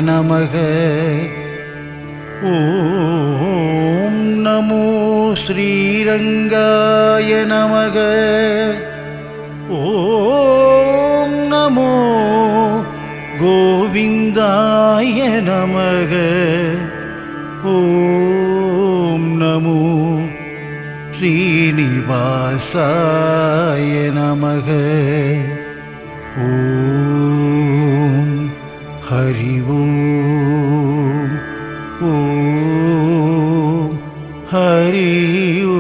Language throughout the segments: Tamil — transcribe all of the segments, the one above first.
நமக. ஓம் நமோ ஸ்ரீரங்காய நமக. ஓம் நமோ கோவிந்தாய நமக. ஓம் நமோ ஸ்ரீனிவாசாய நமக. ஓம் ஹரி ஓம். ஓம் ஹரி ஓம்.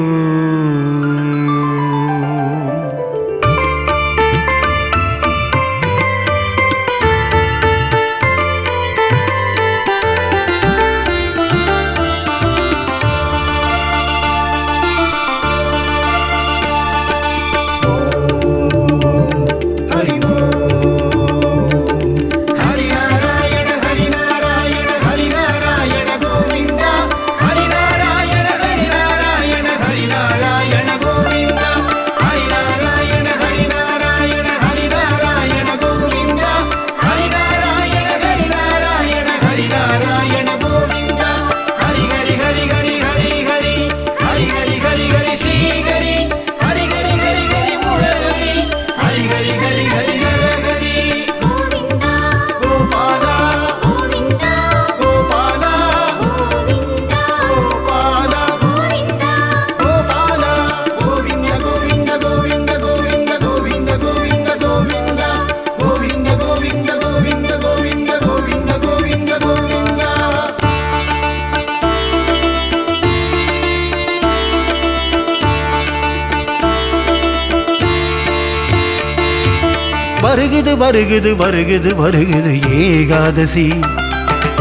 வருகுது வருகுது வருகுது வருகுது ஏகாதசி.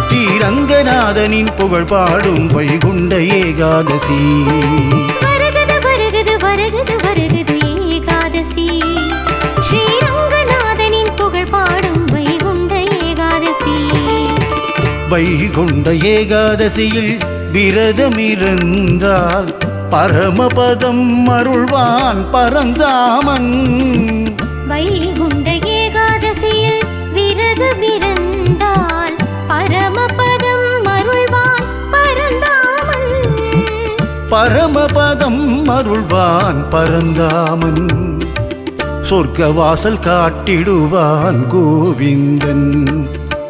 ஸ்ரீரங்கநாதனின் புகழ் பாடும் வைகுண்ட ஏகாதசி. வருகுது வருகுது வருகுது வருகுது ஏகாதசி. ஸ்ரீரங்கநாதனின் புகழ் பாடும் வைகுண்ட ஏகாதசி. வைகுண்ட ஏகாதசியில் விரதமிருந்தால் பரமபதம் அருள்வான் பரந்தாமன். வைகுண்ட ஏகாதசியில் விரதமிருந்தால் பரமபதம் அருள்வான் பரந்தாமன். பரமபதம் அருள்வான் பரந்தாமன். சொர்க்கவாசல் காட்டிடுவான் கோவிந்தன்.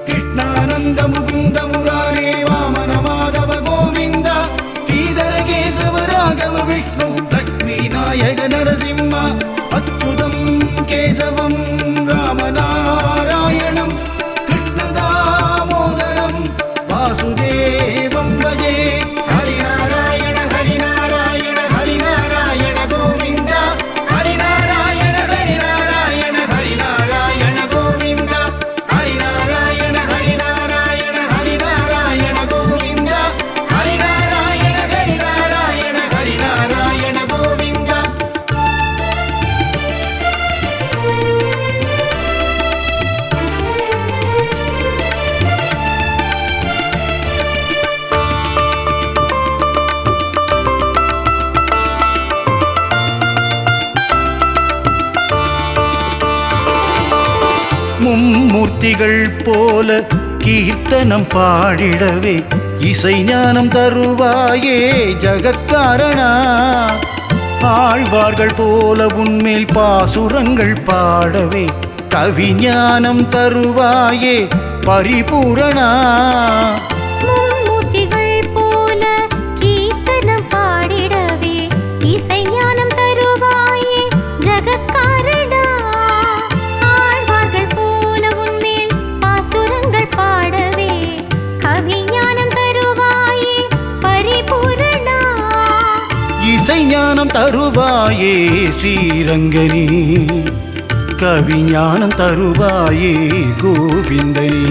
கிருஷ்ணானந்த முகுந்த முராரே வாமன மாதவ கோவிந்தா. ஸ்ரீதர கேசவ ராகவ விஷ்ணு லக்ஷ்மி நாயக நரசிம்மா. அச்சுதம் கேசவம் ராமநாராயணம் கிருஷ்ணதாமோதரம் வாசுதேவம் பஜே. ஹரிநாராயண ஹரிநாராயண ஹரிநாராயண கோவிந்தா. ஹரிநாராயண ஹரிநாராயண ஹரிநாராயண கோவிந்தா. ஹரிநாராயண ஹரிநாராயண ஹரிநாராயண கோவிந்தா. ஹரிநாராயண ஹரிநாராயண ஹரிநாராயண கோவிந்தா. மும்மூர்த்திகள் போல கீர்த்தனம் பாடிடவே இசை ஞானம் தருவாயே ஜகத்காரணா. ஆழ்வார்கள் போல உன்மேல் பாசுரங்கள் பாடவே கவிஞானம் தருவாயே பரிபூரணா. மும்மூர்த்திகள் போல கீர்த்தனம் பாடிடவே இசை ஞானம் தருவாயே ஜகத்காரணா. ஆழ்வார்கள் போல உன்மேல் பாசுரங்கள் பாடவே கவிஞானம் தருவாயே பரிபூரணா. இசை ஞானம் தருவாயே ஸ்ரீரங்கனே. கவிஞானம் தருவாயே கோவிந்தனே.